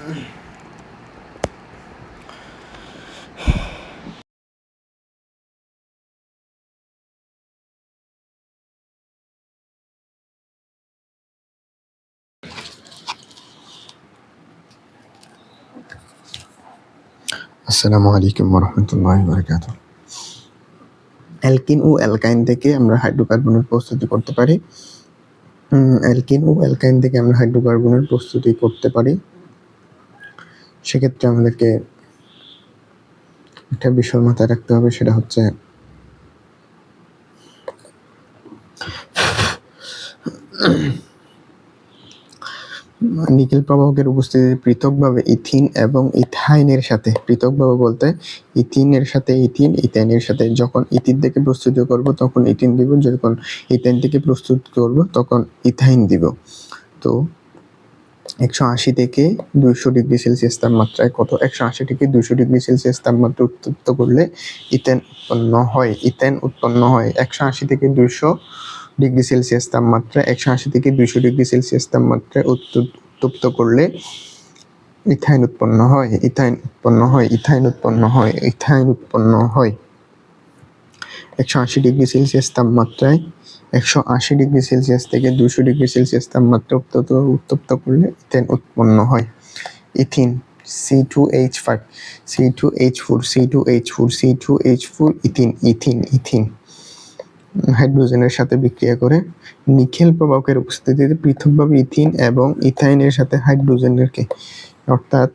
আসসালামু আলাইকুম ওরহমতুল্লাহি বারাকাতুহু। অ্যালকিন ও অ্যালকাইন থেকে আমরা হাইড্রোকার্বনের প্রস্তুতি করতে পারি। সেক্ষেত্রে আমাদেরকে একটা বিষয় মাথায় রাখতে হবে, সেটা হচ্ছে নিকেল প্রবাহকের উপস্থিতি পৃথকভাবে ইথিন এবং ইথাইনের সাথে, পৃথকভাবে বলতে ইথিনের সাথে ইথিন, ইথাইনের সাথে, যখন ইথিন থেকে প্রস্তুতি করব তখন ইথিন দিব, যখন ইথাইন থেকে প্রস্তুত করব তখন ইথাইন দিব। তো 180 থেকে 200 ডিগ্রি সেলসিয়াস তাপমাত্রায় 180 থেকে 200 ডিগ্রি সেলসিয়াস তাপমাত্রা উত্তপ্ত করলে ইথেন উৎপন্ন হয়। 180 থেকে 200 ডিগ্রি সেলসিয়াস তাপমাত্রায় 180 থেকে 200 ডিগ্রি সেলসিয়াস তাপমাত্রায় উত্তপ্ত করলে ইথাইন উৎপন্ন হয়। 180 ডিগ্রি সেলসিয়াস তাপমাত্রায় 180 ডিগ্রি সেলসিয়াস থেকে 200 ডিগ্রি সেলসিয়াস তাপমাত্রা উত্তপ্ত করলে ইথেন উৎপন্ন হয়। ইথিন C2H5 C2H4 ইথিন হাইড্রোজেনের সাথে বিক্রিয়া করে নিকেল প্রবাহকের উপস্থিতিতে পৃথকভাবে ইথিন এবং ইথাইনের সাথে হাইড্রোজেনকে, অর্থাৎ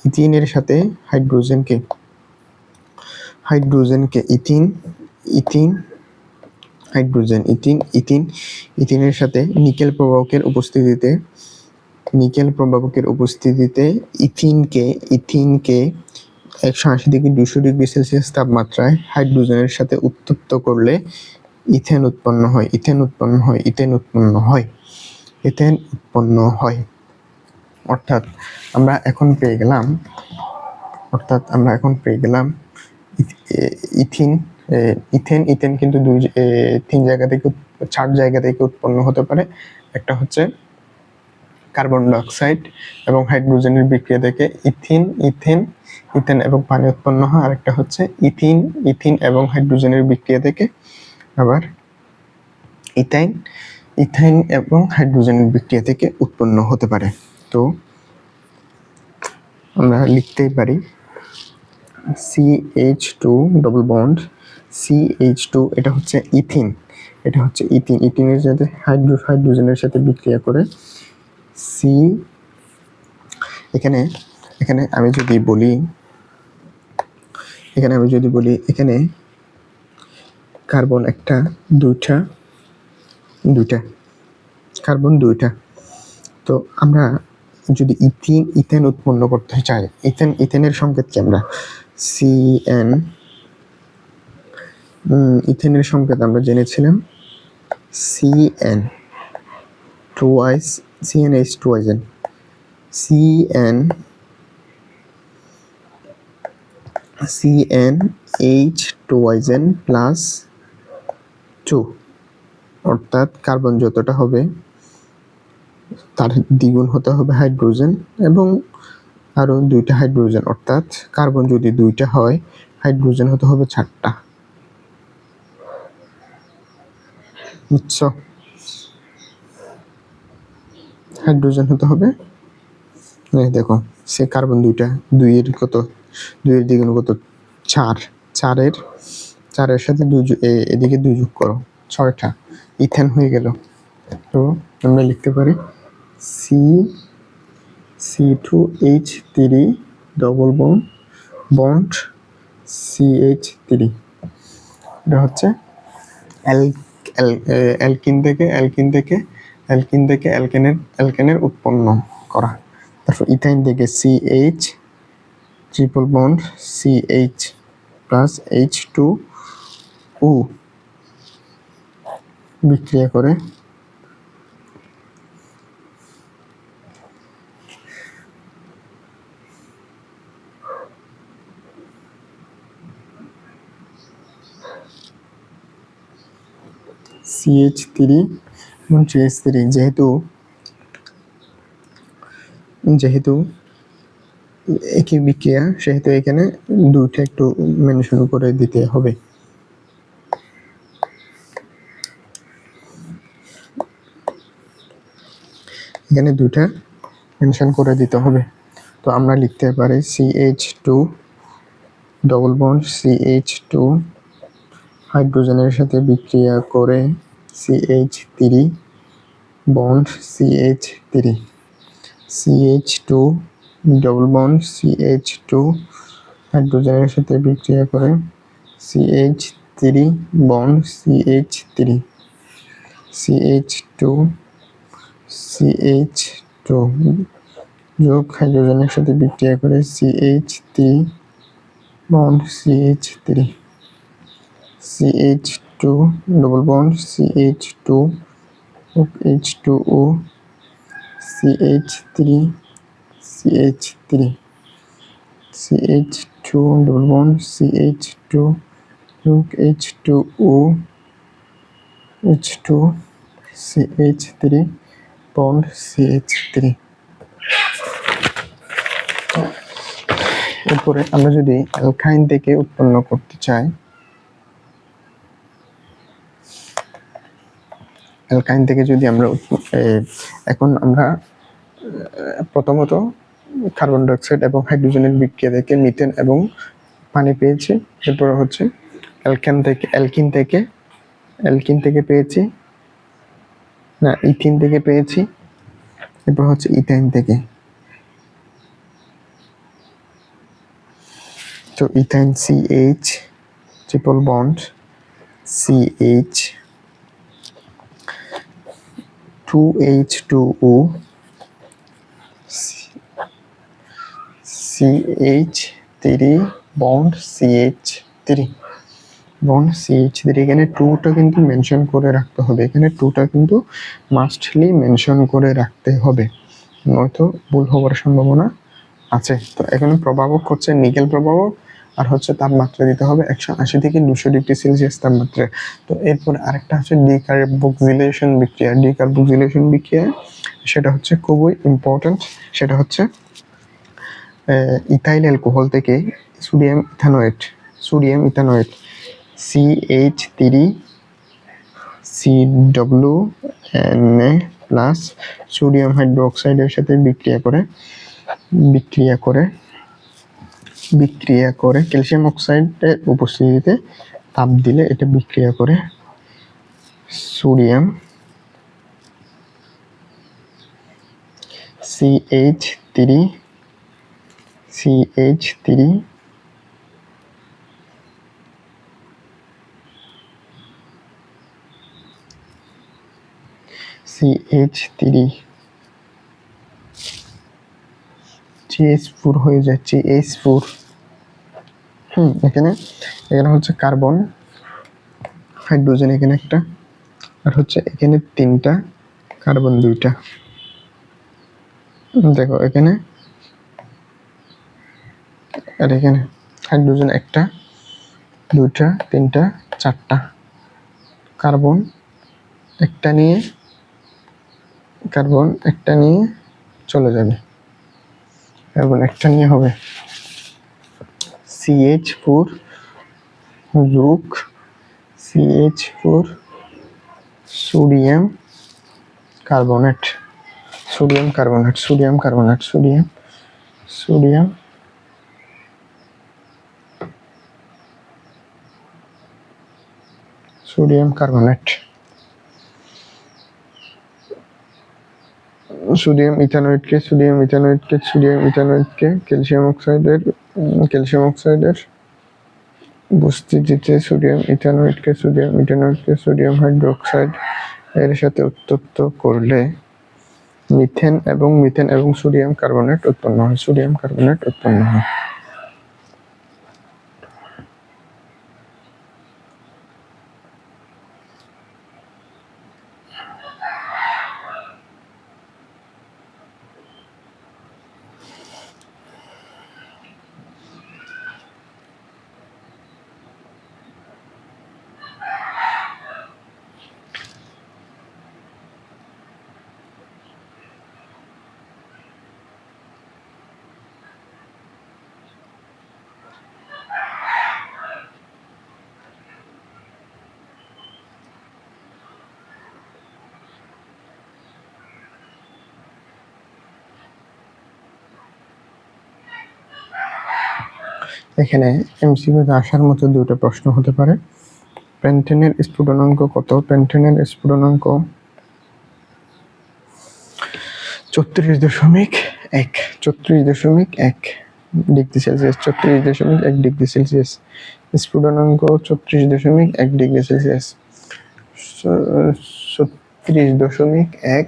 ইথিনের সাথে হাইড্রোজেনকে ইথিনের সাথে নিকেল প্রবাহকের উপস্থিতিতে ইথিনকে 180 থেকে 200 ডিগ্রি সেলসিয়াস তাপমাত্রায় হাইড্রোজেনের সাথে উত্তপ্ত করলে ইথেন উৎপন্ন হয়। অর্থাৎ আমরা এখন পেয়ে গেলাম ইথেন কিন্তু চার জায়গা থেকে উৎপন্ন হতে পারে। একটা হচ্ছে কার্বন ডাইঅক্সাইড এবং হাইড্রোজেনের বিক্রিয়া থেকে ইথেন এবং পানি উৎপন্ন হয়। আরেকটা হচ্ছে ইথিন এবং হাইড্রোজেনের বিক্রিয়া থেকে আবার ইথাইন এবং হাইড্রোজেনের বিক্রিয়া থেকে উৎপন্ন হতে পারে। তো আমরা লিখতেই পারি CH2 ডবল বন্ড CH2, এটা হচ্ছে ইথিন, ইথিনের সাথে হাইড্রোজেনের সাথে বিক্রিয়া করে এখানে আমি যদি বলি এখানে কার্বন দুইটা। তো আমরা যদি ইথেন উৎপন্ন করতে চাই, ইথেনের সংকেত কি? আমরা CN, ইথেনের সংকেত আমরা জেনেছিলাম CnH2n প্লাস 2, অর্থাৎ কার্বন যতটা হবে তার দ্বিগুণ হতে হবে হাইড্রোজেন এবং আরো 2টা হাইড্রোজেন, অর্থাৎ কার্বন যদি 2টা হয় হাইড্রোজেন হতে হবে 4টা। বুঝছো? হাইড্রোজেন হতে হবে, দেখো সে কার্বন 2টা, 2 এর দ্বিগুণ কত? 4, 4 এর সাথে 2 এদিকে 2 যোগ করো, 6টা ইথেন হয়ে গেল। তো আমরা লিখতে পারি C2H3 ডবল বন্ড CH3। এটা হচ্ছে অ্যালকিন থেকে অ্যালকেনের উৎপন্ন করা। তারপর ইথাইন থেকে CH triple bond CH plus H2O বিক্রিয়া করে CH3 এবং CH3, যেহেতু একই বিক্রিয়া, সেহেতু এখানে দুইটা একটু মেনশন করে দিতে হবে। এখানে দুইটা মেনশন করে দিতে হবে। তো আমরা লিখতে পারি CH2 ডবল বন্ড CH2 হাইড্রোজেনের সাথে বিক্রিয়া করে CH3 bond CH3, CH2 double bond CH2 হাইড্রোজেনের সাথে বিক্রিয়া করে CH3 bond CH3, CH2 CH2 যোগ হাইড্রোজেনের সাথে বিক্রিয়া করে CH3 bond CH3, CH2 double bond CH2 H2O CH3 CH3, CH2 double bond CH2 H2O H2 CH3 bond CH3। এরপরে আমরা যদি অ্যালকাইন থেকে উৎপন্ন করতে চাই, অ্যালকাইন থেকে যদি আমরা এখন আমরা প্রথমত কার্বন ডাইঅক্সাইড এবং হাইড্রোজেনের বিক্রিয়া থেকে মিথেন এবং পানি পেয়েছি। এরপর হচ্ছে অ্যালকিন থেকে পেয়েছি, না ইথিন থেকে পেয়েছি, এরপর হচ্ছে ইথাইন থেকে। তো ethyne CH triple bond CH 2H2O CH3 bond CH3 bond CH3। এখানে 2টা কিন্তু মেনশন করে রাখতে হবে, এখানে 2টা কিন্তু মাস্টলি মেনশন করে রাখতে হবে, নয়তো ভুল হওয়ার সম্ভাবনা আছে। তো এখানে প্রভাবক হচ্ছে নিকেল প্রভাবক, আর হচ্ছে তাপমাত্রা দিতে হবে 180 থেকে 200 ডিগ্রি সেলসিয়াস তাপমাত্রা। তো এরপর আরেকটা হচ্ছে ডিকার্বক্সিলেশন বিক্রিয়া, সেটা হচ্ছে খুবই ইম্পর্টেন্ট। সেটা হচ্ছে ইথাইল অ্যালকোহল থেকে sodium ethanoate CH3 CWNA plus sodium হাইড্রোক্সাইডের সাথে বিক্রিয়া করে ক্যালসিয়াম অক্সাইডের উপস্থিতিতে তাপ দিলে এটা বিক্রিয়া করে সোডিয়াম CH3 CH4 হয়ে যায় CH4। এখানে হচ্ছে কার্বন, হাইড্রোজেন এখানে একটা, আর হচ্ছে এখানে 3টা কার্বন 2টা। দেখো এখানে, আর এখানে হাইড্রোজেন 1টা 2টা 3টা 4টা, কার্বন একটা নিয়ে চলে যাবে, কার্বন একটা নিয়ে হবে CH4 যোগ CH4 সোডিয়াম কার্বনেট সোডিয়াম ইথানোয়েটকে ক্যালসিয়াম অক্সাইডের উপস্থিতিতে সোডিয়াম হাইড্রোক্সাইড এর সাথে উত্তপ্ত করলে মিথেন এবং সোডিয়াম কার্বনেট উৎপন্ন হয়। এখানে এমসিকিউতে আসার মতো দুটো প্রশ্ন হতে পারে। পেন্টেনের স্ফুটনাঙ্ক কত? পেন্টেনের স্ফুটনাঙ্ক 34.1 34.1 ডিগ্রি সেলসিয়াস। 34.1 ডিগ্রি সেলসিয়াস স্ফুটনাঙ্ক 34.1 degree Celsius. 36.1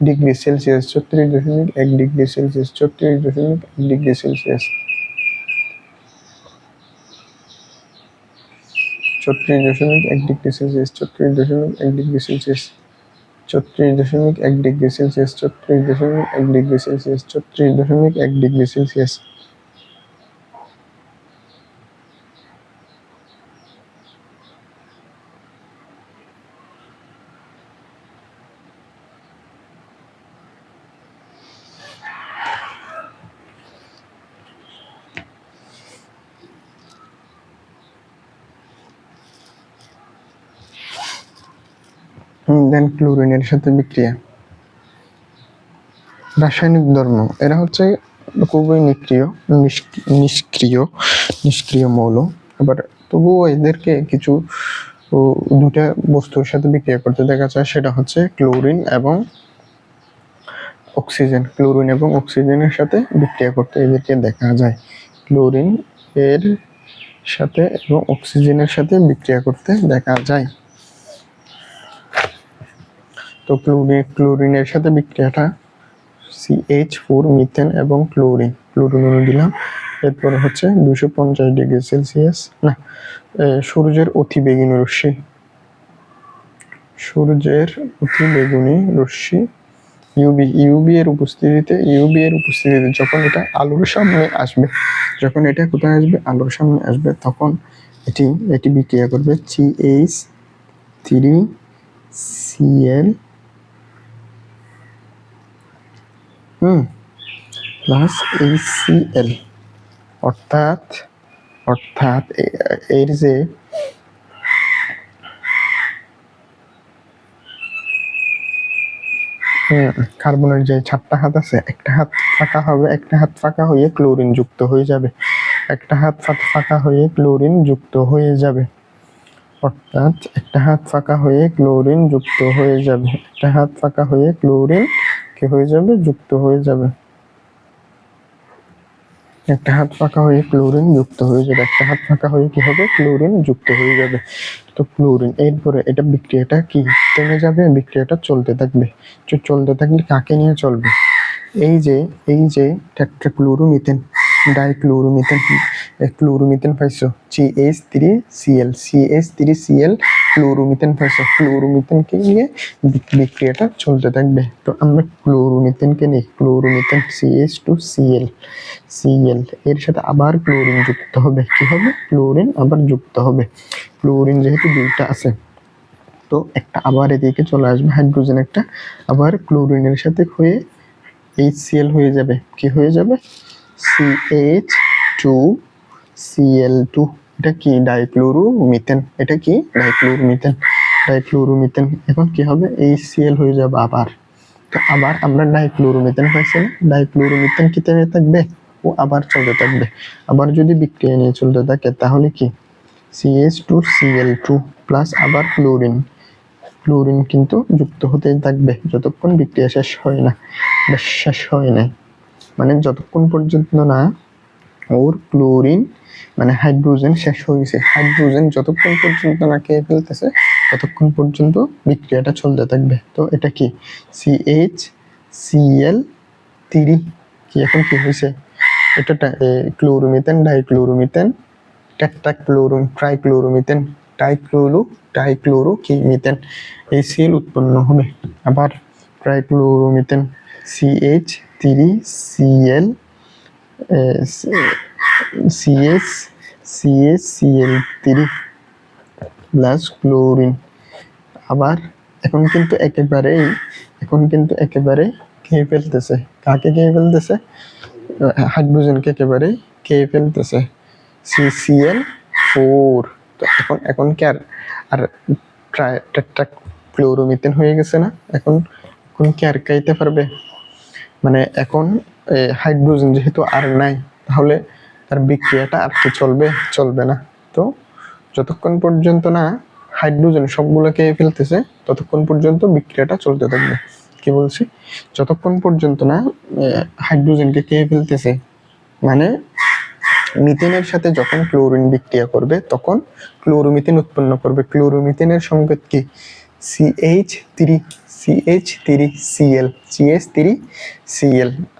degree Celsius. 36.1 degree Celsius. 36.1 degree Celsius. 36.1 degree Celsius. 36.1 degree Celsius. 36.1 degree Celsius. 36.1 degree Celsius. 36.1 degree Celsius. Then ক্লোরিনের সাথে বিক্রিয়া। রাসায়নিক ধর্ম, এরা হচ্ছে খুবই নিষ্ক্রিয় মৌল। আবার তবুও এদেরকে কিছু দুটা বস্তুর সাথে বিক্রিয়া করতে দেখা যায়, সেটা হচ্ছে ক্লোরিন এবং অক্সিজেন। ক্লোরিন এবং অক্সিজেনের সাথে বিক্রিয়া করতে এদেরকে দেখা যায়। ক্লোরিন এর সাথে এবং অক্সিজেনের সাথে বিক্রিয়া করতে দেখা যায়। তো ক্লোরিনের সাথে বিক্রিয়াটা CH4 মিথেন এবং ক্লোরিন অণু দিলাম। এরপরে হচ্ছে 250 ডিগ্রি সেলসিয়াস না, সূর্যের অতিবেগুনি রশ্মি ইউভি এর উপস্থিতিতে যখন এটা আলোর সামনে আসবে, কোথায় আসবে? আলোর সামনে আসবে, তখন এটি বিক্রিয়া করবে CH3Cl প্লাস HCl। অর্থাৎ এর যে কার্বনের যে 4টা হাত আছে, একটা হাত ফাঁকা হবে, একটা হাত ফাঁকা হয়ে ক্লোরিন যুক্ত হয়ে যাবে, একটা হাত ফাঁকা হয়ে ক্লোরিন যুক্ত হয়ে যাবে। অর্থাৎ একটা হাত ফাঁকা হয়ে ক্লোরিন যুক্ত হয়ে যাবে, একটা হাত ফাঁকা হয়ে ক্লোরিন কি হয়ে যাবে? যুক্ত হয়ে যাবে। একটা হাত ফাঁকা হয়ে ক্লোরিন যুক্ত হয়ে যাবে, একটা হাত ফাঁকা হয়ে কি হবে? ক্লোরিন যুক্ত হয়ে যাবে। তো ক্লোরিন, এরপরে এটা বিক্রিয়াটা কি থেমে যাবে? বিক্রিয়াটা চলতে থাকবে। চলতে থাকলে কাকে নিয়ে চলবে? এই যে টেট্রাক্লোরোমিথেন, ডাইক্লোরোমিথেন, ক্লোরোমিথেন পাইছো, CH3Cl ক্লোরোমিথেন পাইছো। ক্লোরোমিথেনকে নিয়ে বিক্রিয়াটা চলতে থাকবে। তো আমরা ক্লোরোমিথেনকে নিই, ক্লোরোমিথেন CH2Cl এর সাথে আবার ক্লোরিন যুক্ত হবে। কি হবে? ক্লোরিন আবার যুক্ত হবে। ক্লোরিন যেহেতু দুইটা আছে, তো একটা আবার এদিকে চলে আসবে, হাইড্রোজেন একটা আবার ক্লোরিনের সাথে হয়ে HCl হয়ে যাবে। কি হয়ে যাবে? CH2Cl2। এটা কি? ডাইক্লোরোমিথেন। এটা কি? ডাইক্লোরোমিথেন। এখন কি হবে? HCl হয়ে যাবে আবার। তো আবার আমরা ডাইক্লোরোমিথেন পাইছি না? ডাইক্লোরোমিথেন কি থেমে থাকবে? ও আবার চলতে থাকবে। আবার যদি বিক্রিয়া নিয়ে চলতে থাকে তাহলে কি? CH2Cl2 প্লাস আবার ক্লোরিন কিন্তু যুক্ত হতেই থাকবে যতক্ষণ বিক্রিয়া শেষ হয় না। মানে যতক্ষণ পর্যন্ত না ওর ক্লোরিন মানে হাইড্রোজেন শেষ হয়েছে। হাইড্রোজেন যতক্ষণ পর্যন্ত না খেয়ে ফেলতেছে ততক্ষণ পর্যন্ত বিক্রিয়াটা চলতে থাকবে। তো এটা কি? CHCl3 কি এখন কি হয়েছে? এটা ক্লোরোমিথেন, ডাইক্লোরোমিথেন, ট্রাইক্লোরোমিথেন, ডাইক্লোরো কি মিথেন, এই Cl উৎপন্ন হবে। আবার trichloromethane CH3Cl CHCl3 plus chlorine. আবার এখন কিন্তু একেবারে খেয়ে ফেলতেছে। কাকে খেয়ে ফেলতেছে? হাইড্রোজেনকে একেবারে খেয়ে ফেলতেছে, CCl4। তো এখন কি আর টেট্রাক্লোরোমিথেন হয়ে গেছে না? এখন কি আর খাইতে পারবে? মানে এখন হাইড্রোজেন যেহেতু আর নাই, আর বিক্রিয়াটা আর কি চলবে না। তো যতক্ষণ পর্যন্ত না হাইড্রোজেন সবগুলো খেয়ে ফেলতেছে ততক্ষণ পর্যন্ত বিক্রিয়াটা চলতে থাকবে। কি বলছি? যতক্ষণ পর্যন্ত না হাইড্রোজেনকে খেয়ে ফেলতেছে, মানে মিথেনের সাথে যখন ক্লোরিন বিক্রিয়া করবে তখন ক্লোরোমিথেন উৎপন্ন করবে। ক্লোরোমিথেনের সংকেত কি? CH3Cl,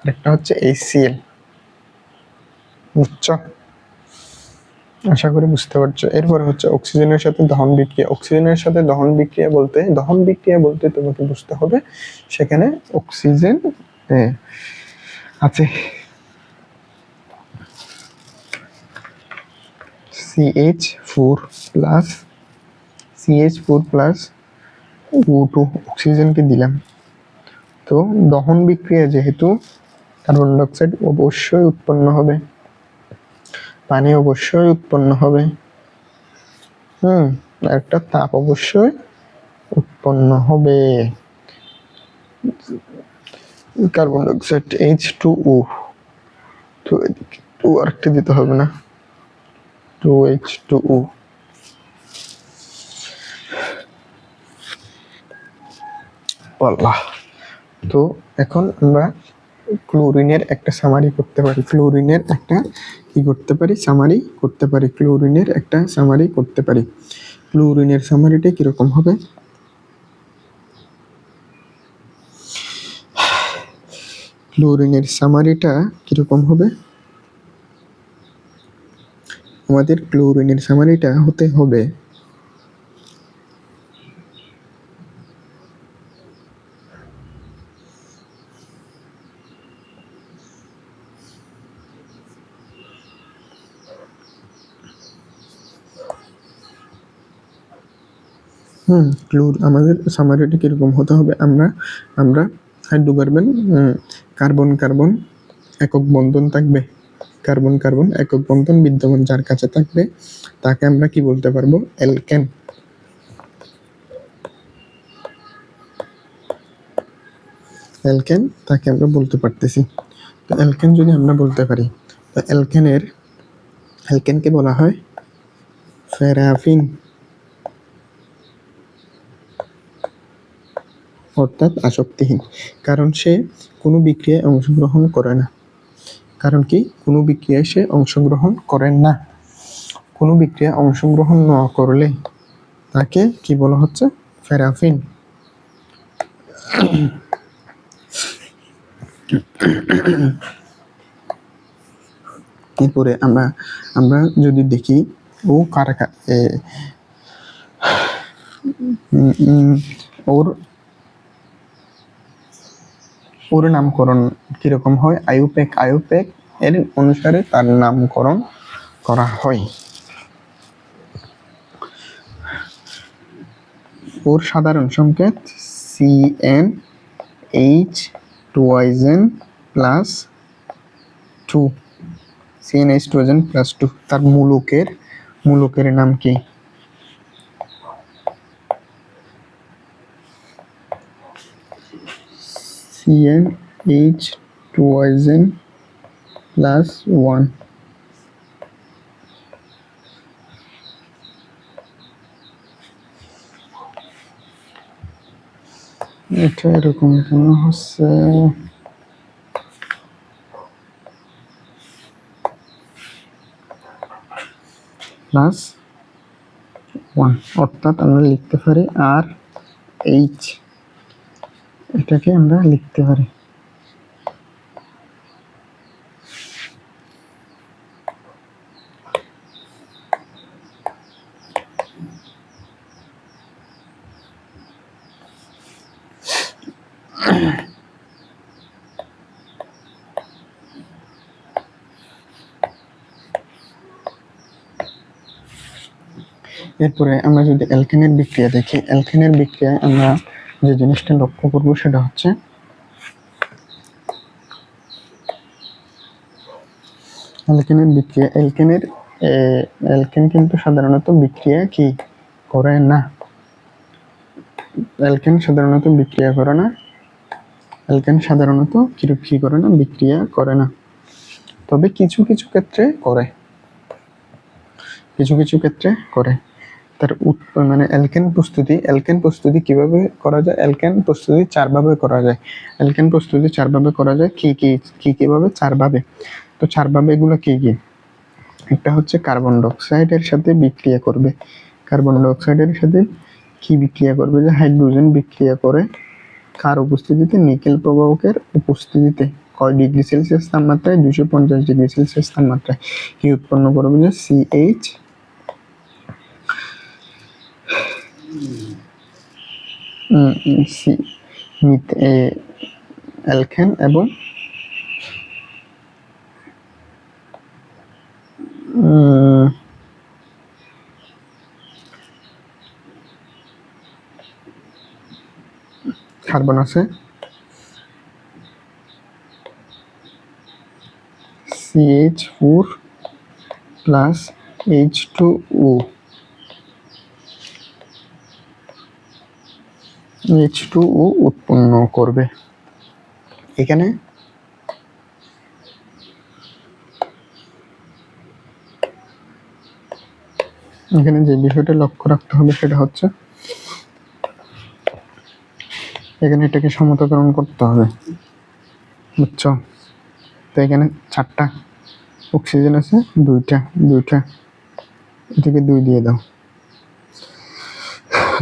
আরেকটা হচ্ছে HCl। বুঝছো? আশা করি বুঝতে পারছো। এরপরে হচ্ছে অক্সিজেনের সাথে দহন বিক্রিয়া। অক্সিজেনের সাথে দহন বিক্রিয়া বলতে তোমাকে বুঝতে হবে সেখানে অক্সিজেন আছে CH4+ O2 অক্সিজেনকে দিলাম। তো দহন বিক্রিয়া যেহেতু কার্বন ডাইঅক্সাইড অবশ্যই উৎপন্ন হবে, পানি অবশ্যই উৎপন্ন হবে, একটা তাপ অবশ্যই উৎপন্ন হবে। কার্বন ডাইঅক্সাইড H2O, তো আরেকটা দিতে হবে না, 2H2O। তো এখন আমরা ক্লোরিনের একটা সামারি করতে পারি। ক্লোরিনের একটা সামারি করতে পারি। ক্লোরিনের সামারিটা কিরকম হবে? আমাদের ক্লোরিনের সামারিটা হতে হবে আমাদের সামারিটা কিরকম হতে হবে? আমরা হাইড্রোকার্বন কার্বন একক বন্ধন থাকবে, কার্বন একক বন্ধন বিদ্যমান যার কাছে থাকবে তাকে আমরা কি বলতে পারবো? অ্যালকেন। তাকে আমরা বলতে পারতেছি। তো অ্যালকেন যদি আমরা বলতে পারি, তো অ্যালকেনকে বলা হয় প্যারাফিন, অর্থাৎ আসক্তিহীন। কারণ সে কোনো বিক্রিয়ায় অংশগ্রহণ করে না। কারণ কি? কোনো বিক্রিয়ায় সে অংশগ্রহণ করেন না। কোনো বিক্রিয়ায় অংশগ্রহণ না করলে তাকে কি বলা হচ্ছে? প্যারাফিন। এরপরে আমরা যদি দেখি ওর নামকরণ কিরকম হয়? আইউপ্যাক এর অনুসারে তার নামকরণ করা হয়। ওর সাধারণ সংকেত CnH2n+2। তার মূলকের নাম কি? CnH2n+1। এটা এরকম কেন হচ্ছে? +1, অর্থাৎ আমরা লিখতে পারি RH, এটাকে আমরা লিখতে পারি। এরপরে আমরা যদি অ্যালকেনের বিক্রিয়া দেখি, অ্যালকেনের বিক্রিয়ায় আমরা যে জিনিসটা লক্ষ্য করব সেটা হচ্ছে অ্যালকেনের বিক্রিয়া। অ্যালকেন কিন্তু সাধারণত বিক্রিয়া কি করে না। অ্যালকেন সাধারণত বিক্রিয়া করে না। তবে কিছু কিছু ক্ষেত্রে করে, কিছু কিছু ক্ষেত্রে করে। তার মানে অ্যালকেন প্রস্তুতি কিভাবে করা যায়? অ্যালকেন প্রস্তুতি 4 ভাবে করা যায়। অ্যালকেন প্রস্তুতি 4 ভাবে করা যায়। কি ভাবে? 4 ভাবে। তো 4 ভাবে এগুলো কি? একটা হচ্ছে কার্বন ডাইঅক্সাইডের সাথে বিক্রিয়া করবে। কার্বন ডাইঅক্সাইডের সাথে কি বিক্রিয়া করবে? যে হাইড্রোজেন বিক্রিয়া করে কার উপস্থিতিতে? নিকেল প্রবাহকের উপস্থিতিতে। কয় ডিগ্রি সেলসিয়াস তাপমাত্রায়? 250 ডিগ্রি সেলসিয়াস তাপমাত্রায় কি উৎপন্ন করবে? যে সিএইচ অ্যালকেন এবং কার্বন আছে CH4 প্লাস H2O উৎপন্ন করবে। এখানে যে বিষয়টা লক্ষ্য রাখতে হবে সেটা হচ্ছে এখানে এটাকে সমতাকরণ করতে হবে, বুঝছো? তো এখানে 4টা অক্সিজেন আছে, 2টা এদিকে 2 দিয়ে দাও,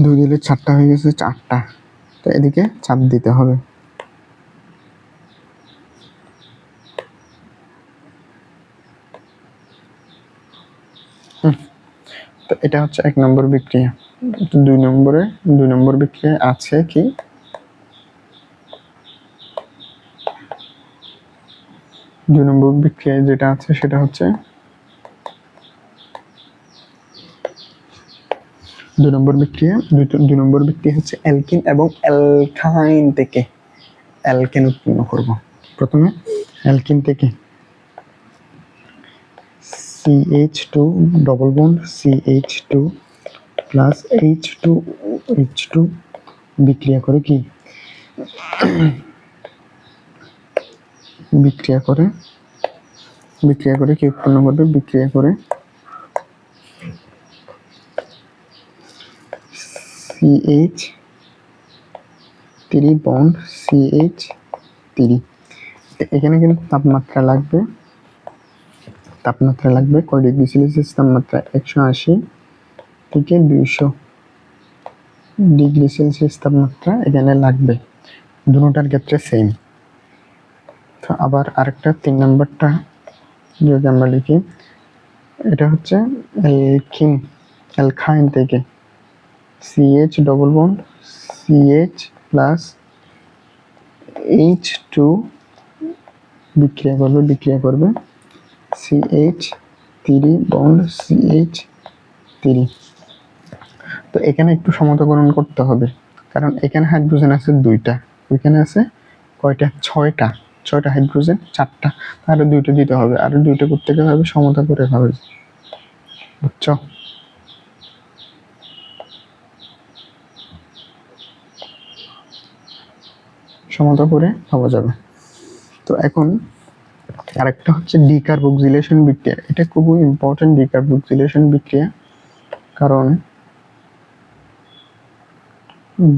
2 দিলে 4টা হয়ে গেছে, 4টা। তো এদিকে 4 দিতে হবে। তো এটা হচ্ছে 1 নম্বর বিক্রিয়া। 2 নম্বর বিক্রিয়া আছে কি? 2 নম্বর বিক্রিয়ায় যেটা আছে সেটা হচ্ছে 2 নম্বর বিক্রিয়া হচ্ছে অ্যালকিন এবং অ্যালকাইন থেকে অ্যালকেন উৎপন্ন করব। প্রথমে অ্যালকিন থেকে CH2 double bond CH2 plus H2 বিক্রিয়া করে কি? বিক্রিয়া করে কি উৎপন্ন করবে? বিক্রিয়া করে CH3 বন্ড CH3। এখানে কিন্তু তাপমাত্রা লাগবে কয় ডিগ্রি সেলসিয়াস তাপমাত্রা? 180 থেকে 200 ডিগ্রি সেলসিয়াস তাপমাত্রা এখানে লাগবে। দুটোটার ক্ষেত্রে সেম। তো আবার আরেকটা 3 নাম্বারটা যদি আমরা লিখি, এটা হচ্ছে অ্যালকাইন থেকে CH double bond CH plus H2 বিক্রিয়া করবে CH3 বন্ড CH3। তো এখানে একটু সমতাকরণ করতে হবে, কারণ এখানে হাইড্রোজেন আছে 2টা, ওইখানে আছে কয়টা? 6টা হাইড্রোজেন, 4টা, আরো 2টা দিতে হবে। আরো 2টা করতে গেলে হবে সমতা করে হবে, বুঝছো? সমতা করে পাওয়া যাবে। তো এখন আরেকটা হচ্ছে ডিকার্বক্সিলেশন বিক্রিয়া। এটা খুবই ইম্পর্টেন্ট, ডিকার্বক্সিলেশন বিক্রিয়া। কারণ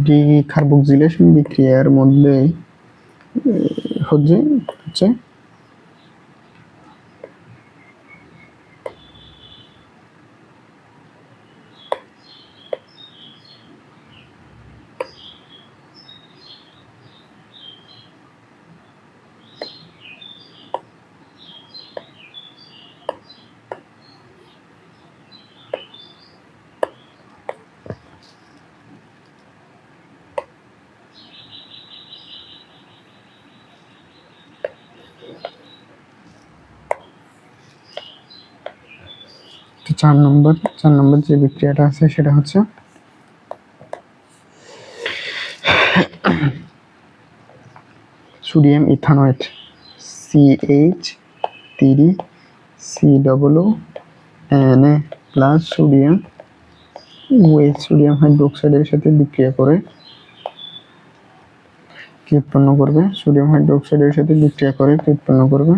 ডিকার্বক্সিলেশন বিক্রিয়ার মধ্যে হচ্ছে চার নম্বর যে বিক্রিয়াটা আছে সেটা হচ্ছে sodium ethanoate CH3COO plus sodium হাইড্রোক্সাইডের সাথে বিক্রিয়া করে কি উৎপন্ন করবে? সোডিয়াম হাইড্রোক্সাইডের সাথে বিক্রিয়া করে কি উৎপন্ন করবে?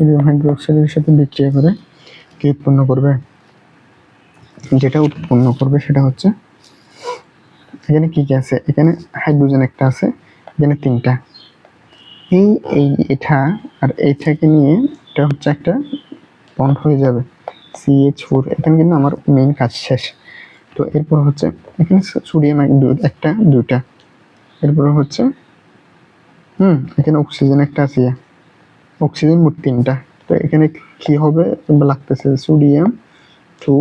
সোডিয়াম হাইড্রোক্সাইডের সাথে বিক্রিয়া করে কি উৎপন্ন করবে? যেটা উৎপন্ন করবে সেটা হচ্ছে, এখানে কি কি আছে? এখানে হাইড্রোজেন একটা আছে, এখানে তিনটা, এটা আর এইটাকে নিয়ে এটা হচ্ছে একটা বন্ড হয়ে যাবে CH4। এখানে কিন্তু আমার মেইন কাজ শেষ। তো এরপর হচ্ছে এখানে সোডিয়াম একটা দুইটা, এরপর হচ্ছে এখানে অক্সিজেন একটা আছে, অক্সিজেন মোট তিনটা। তো এখানে কি হবে লাগতেছে? সোডিয়াম 2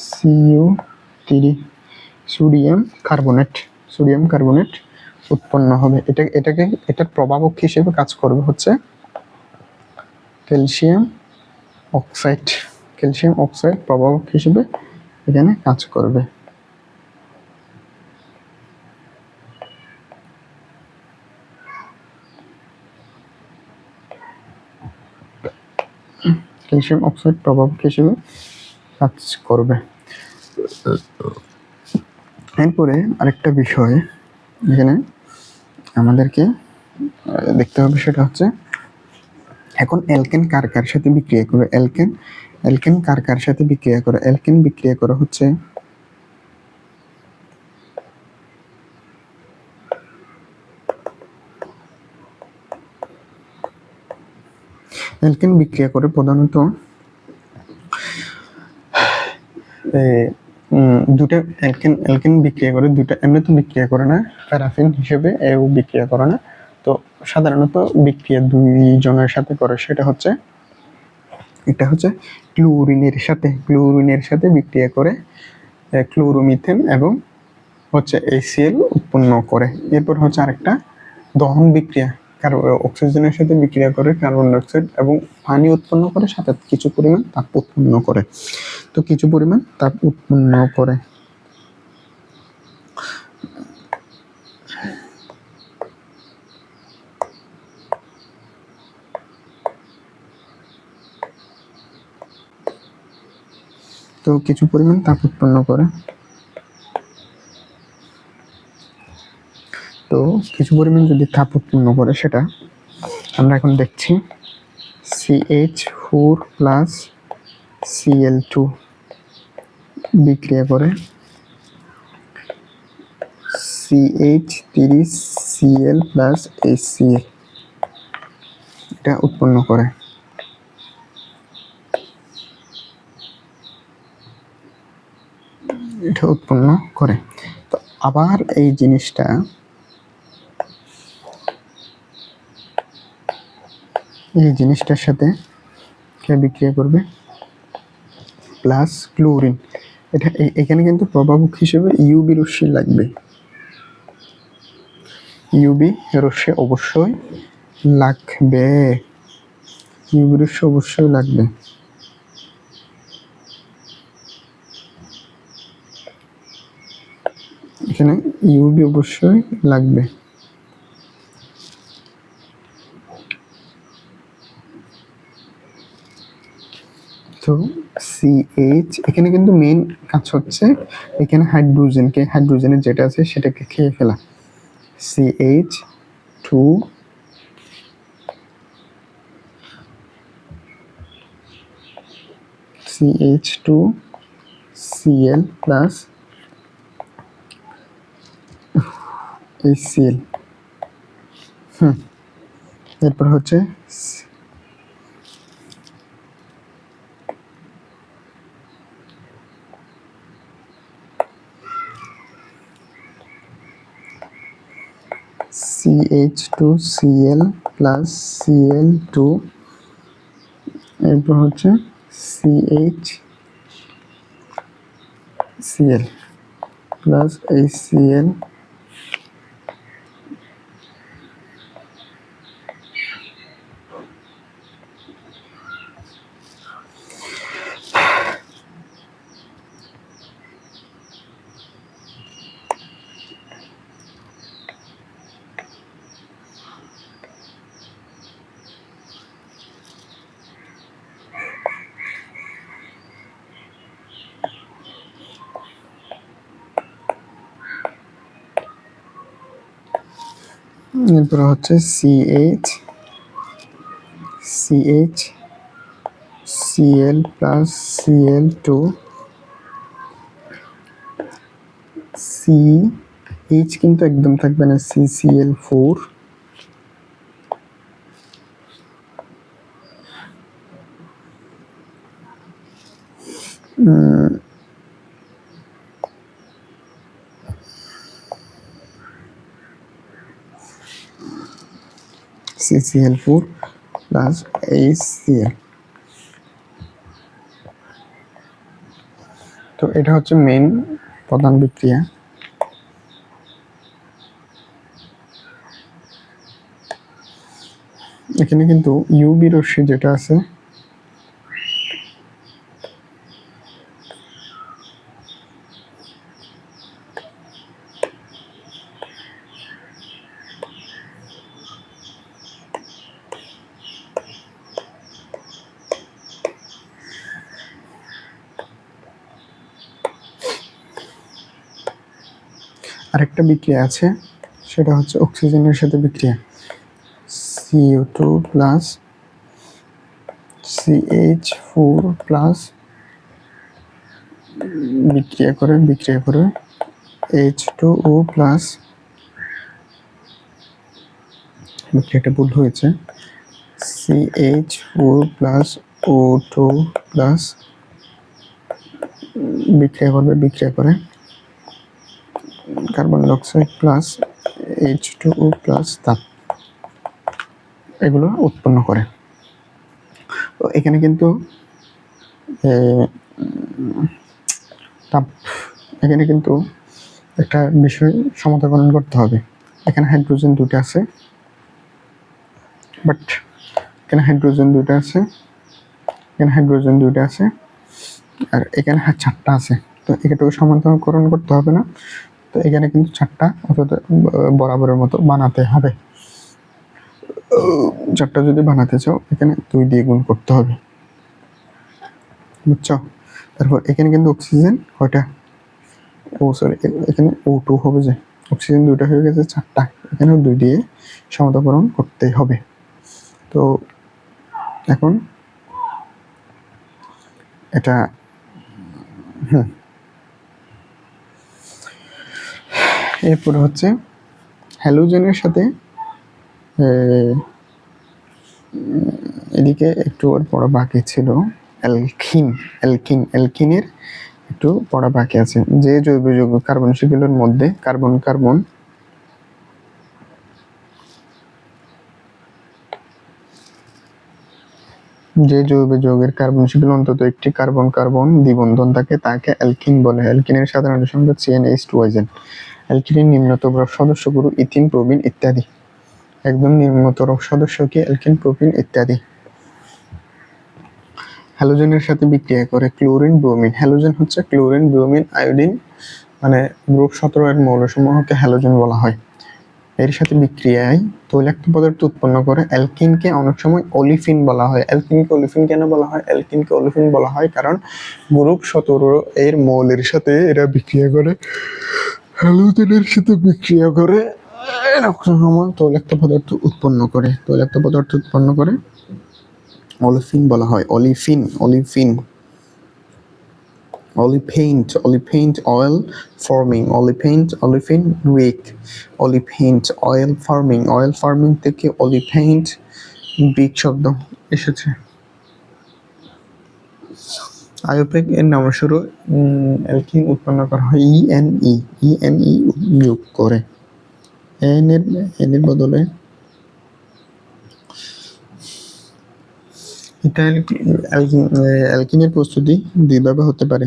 Cu3 সোডিয়াম কার্বনেট উৎপন্ন হবে। এটার প্রভাবক হিসেবে কাজ করবে হচ্ছে ক্যালসিয়াম অক্সাইড প্রভাবক হিসেবে এখানে কাজ করবে। ক্যালসিয়াম অক্সাইড প্রভাবক হিসেবে কাজ করবে। এরপরে আরেকটা বিষয় এখানে আমাদেরকে দেখতে হবে, সেটা হচ্ছে এখন অ্যালকেন কার সাথে বিক্রিয়া করে? অ্যালকেন কার সাথে বিক্রিয়া করে? অ্যালকেন বিক্রিয়া করা হচ্ছে অ্যালকেন বিক্রিয়া করে প্রধানত দুটা অ্যালকেন বিক্রিয়া করে, দুটা এমনি তো বিক্রিয়া করে না, প্যারাফিন হিসেবে এও বিক্রিয়া করে না। তো সাধারণত বিক্রিয়া দুই জনের সাথে করে, সেটা হচ্ছে এটা হচ্ছে ক্লোরিনের সাথে বিক্রিয়া করে ক্লোরোমিথেন এবং হচ্ছে HCl উৎপন্ন করে। এরপর হচ্ছে আরেকটা দহন বিক্রিয়া, অক্সিজেনের সাথে বিক্রিয়া করে কার্বন ডাইঅক্সাইড এবং পানি উৎপন্ন করে, সাথে কিছু পরিমাণ তাপ উৎপন্ন করে। তো কিছু পরিমাণ তাপ উৎপন্ন করে। তো কিছু পরিমাণ তাপ উৎপন্ন করে। তো কিছু পরিমাণ যদি তাপ উৎপন্ন করে, সেটা আমরা এখন দেখছি CH4 প্লাস Cl2 বিক্রিয়া করে CH3Cl প্লাস HCl, এটা উৎপন্ন করে। তো আবার এই জিনিসটার সাথে কে বিক্রিয়া করবে? Plus chlorine. এখানে কিন্তু প্রভাবক হিসেবে ইউবি রশ্মি লাগবে, ইউবি রশ্মি অবশ্যই লাগবে। এখানে ইউবি অবশ্যই লাগবে। তো CH এখানে কিন্তু মেইন কাজ হচ্ছে এখানে হাইড্রোজেনের যেটা আছে সেটাকে খেয়ে ফেলা। CH2Cl plus HCl। এরপর হচ্ছে CH2Cl প্লাস Cl2, এরপর হচ্ছে CHCl প্লাস HCl। এরপরে হচ্ছে CH Cl plus Cl2 CH কিন্তু একদম থাকবে না, CCl4 CCl4 প্লাস HCl। তো এটা হচ্ছে মেইন প্রধান বিক্রিয়া। এখানে কিন্তু ইউভি রশ্মি যেটা আছে আরেকটা বিক্রিয়া আছে, সেটা হচ্ছে অক্সিজেনের সাথে বিক্রিয়া। CO2 প্লাস CH4 প্লাস বিক্রিয়া করে H2O প্লাস, বিক্রিয়াটা ভুল হয়েছে, CH4 প্লাস O2 প্লাস বিক্রিয়া করে carbon die oxide plus H2O plus তাপ, এগুলো উৎপন্ন করে। তো এখানে কিন্তু তাপ, এখানে কিন্তু একটা বিষয় সমাধান করতে হবে। এখানে হাইড্রোজেন দুটো আছে, বাট এখানে হাইড্রোজেন দুটো আছে, আর এখানে 4টা আছে। তো এটাকে সমাধানকরণ করতে হবে না, তো এখানে কিন্তু 4টা অর্থাৎ বরাবরের মতো বানাতে হবে। 4টা যদি বানাতে চাও এখানে 2 দিয়ে গুণ করতে হবে, বুঝছো? তারপর এখানে কিন্তু অক্সিজেন কয়টা, এখানে O2 হবে, যে অক্সিজেন 2টা হয়ে গেছে 4টা, এখানেও 2 দিয়ে সমাধান করতে হবে। তো এখন এটা এরপরে হচ্ছে হ্যালোজেনের সাথে এদিকে একটু পড়া বাকি ছিল, অ্যালকিনের একটু পড়া বাকি আছে। যে জৈব যৌগ কার্বনশিগুলোর মধ্যে যে জৈব যৌগের কার্বনশিগুলো অন্তত একটি কার্বন কার্বন দ্বিবন্ধন থাকে তাকে অ্যালকিন বলে। অ্যালকিনের সাধারণ সংখ্যা CnH2 অ্যালকিনের নিম্নতর সদস্যগুলো ইথিন, প্রোপিন ইত্যাদি। একদম নিম্নতর সদস্য কি, অ্যালকিন, প্রোপিন ইত্যাদি। হ্যালোজেনের সাথে বিক্রিয়া করে ক্লোরিন, ব্রোমিন। হ্যালোজেন হচ্ছে ক্লোরিন, ব্রোমিন, আয়োডিন, মানে গ্রুপ 17 এর মৌলসমূহকে হ্যালোজেন বলা হয়। এর সাথে বিক্রিয়ায় তৈলাক্ত পদার্থ উৎপন্ন করে। অ্যালকিনকে অনেক সময় অলিফিন বলা হয়। অ্যালকিনকে অলিফিন কেন বলা হয়? অ্যালকিনকে অলিফিন বলা হয় কারণ গ্রুপ 17 এর মৌলের সাথে এরা বিক্রিয়া করে, হ্যালোজেনের সাথে বিক্রিয়া করে তৈলাক্ত পদার্থ উৎপন্ন করে, অলিফিন বলা হয়। Olepaint oil forming, olefin Greek, oil forming থেকে olepaint গ্রিক শব্দ এসেছে। আইউপ্যাক এর নামস্বরূপ অ্যালকিন উৎপন্ন করা হয় ইএনই যোগ করে। এন এর বদলে অ্যালকিনের প্রস্তুতি দুইভাবে হতে পারে,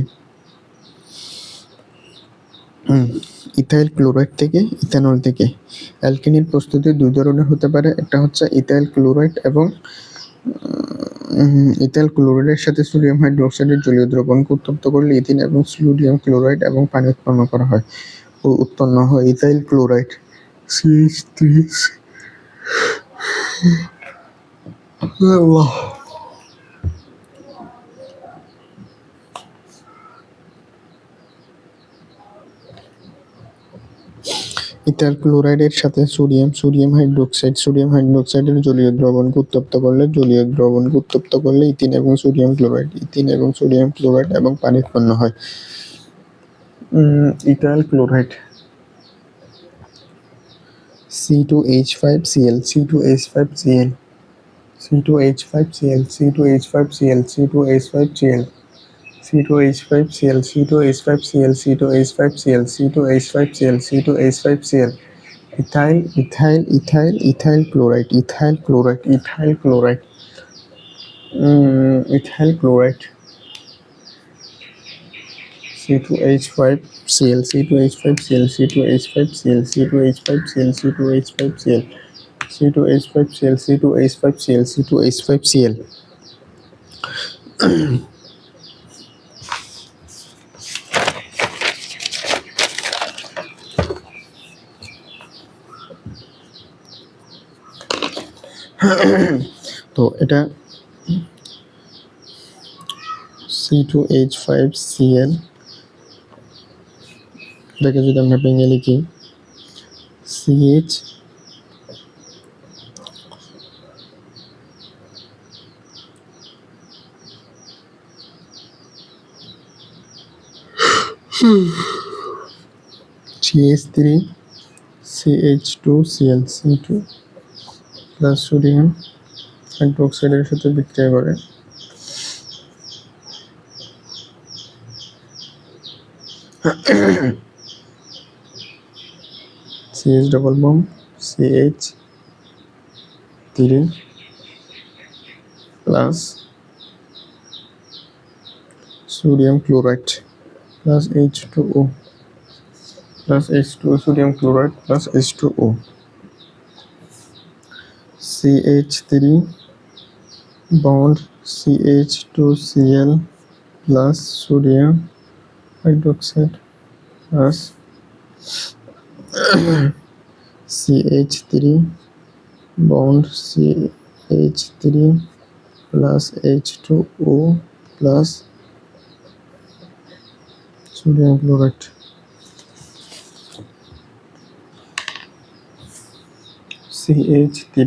ইথাইল ক্লোরাইড থেকে, ইথানল থেকে। অ্যালকিনের প্রস্তুতি 2 ধরনের হতে পারে, একটা হচ্ছে ইথাইল ক্লোরাইড এবং ইথাইল ক্লোরাইডের সাথে সোডিয়াম হাইড্রোক্সাইডের জলীয় দ্রবণকে উত্তপ্ত করলে ইথিন এবং সোডিয়াম ক্লোরাইড এবং পানি উৎপন্ন হয় ইথাইল ক্লোরাইড CH3। ইথাইল ক্লোরাইডের সাথে সোডিয়াম হাইড্রোক্সাইডের জলীয় দ্রবণকে উত্তপ্ত করলে ইথিন এবং সোডিয়াম ক্লোরাইড এবং পানি উৎপন্ন হয়। Ethyl chloride C2H5Cl C2H5Cl C2H5Cl C2H5Cl C2H5Cl C2H5Cl C2H5Cl C2H5Cl C2H5Cl C2H5Cl ethyl chloride C2H5Cl C2H5Cl C2H5Cl C2H5Cl C2H5Cl C2H5Cl C2H5Cl C2H5Cl তো এটা C2H5Cl, এটাকে যদি আমরা ভেঙে লিখি CH CH3 CH2Cl C2 plus sodium হাইড্রোক্সাইডের সাথে বিক্রিয়া করে CH double bond CH3 plus sodium chloride plus H2O sodium chloride plus H2O CH3 bond CH2Cl plus sodium hydroxide plus CH3 bond CH3 plus H2O plus sodium chloride CH3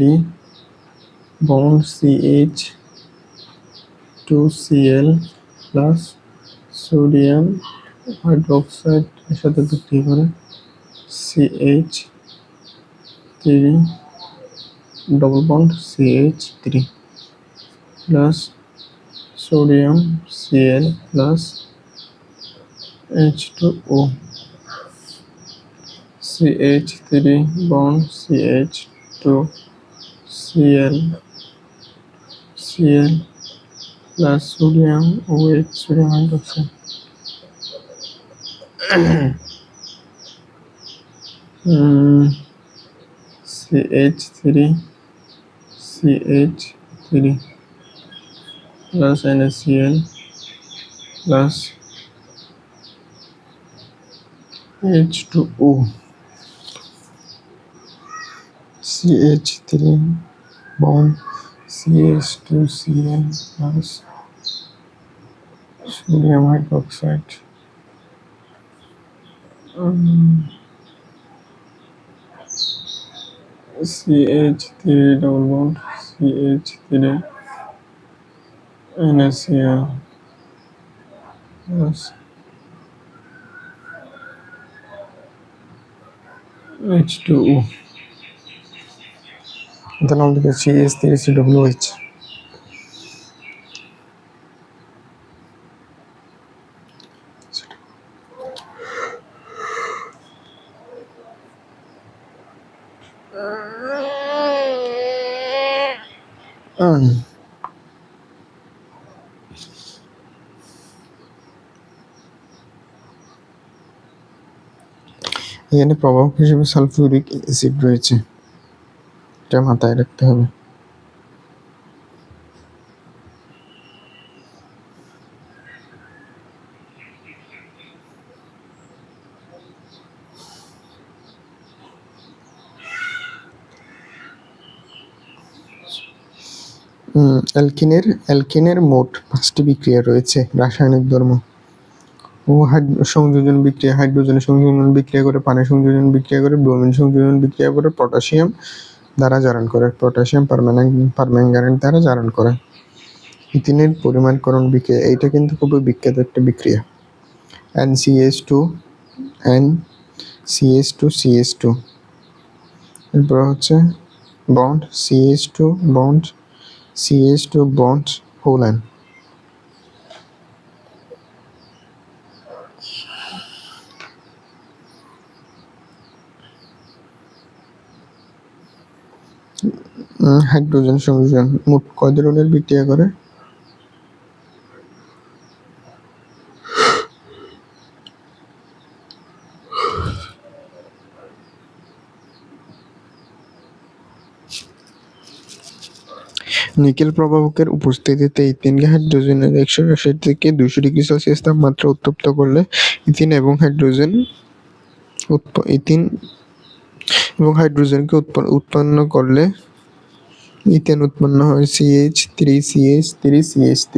bond CH2Cl plus sodium hydroxide এর সাথে বিক্রিয়া করে CH3 double bond CH3 plus sodium Cl plus H2O CH3 bond CH2Cl plus sodium OH sodium hydroxide CH3 plus NaCl plus H2O CH3 bond CH2Cl plus sodium hydroxide CH3 double bond CH3 NaCl plus H2O. Then all the CH3CWH. এখানে প্রভাবক হিসেবে sulphuric acid রয়েছে, এটা মাথায় রাখতে হবে। অ্যালকিনের মোট 5টি বিক্রিয়া রয়েছে রাসায়নিক ধর্ম। ও সংযোজন বিক্রিয়া, হাইড্রোজেনের সংযোজন বিক্রিয়া করে, পানি সংযোজন বিক্রিয়া করে, ব্রোমিন সংযোজন বিক্রিয়া করে পটাশিয়াম দ্বারা জারণ করে, পটাশিয়াম পারম্যাঙ্গানেট দ্বারা জারণ করে। ইথিনের পরিমাণকরণ বিক্রিয়া, এইটা কিন্তু খুবই বিখ্যাত একটা বিক্রিয়া। NCH2 NCH2CH2, এরপর হচ্ছে bond CH2 bond CH2 bond হোল হাইড্রোজেন সংযোজন মোট কয় ধরনের বিক্রিয়া করে? নিকেল প্রভাবকের উপস্থিতিতে ইথিনকে হাইড্রোজেনের 180 থেকে 200 ডিগ্রি সেলসিয়াস তাপমাত্রা উত্তপ্ত করলে ইথিন এবং হাইড্রোজেনকে উৎপন্ন করলে ইথেন উৎপন্ন হয় CH3CH3CH3।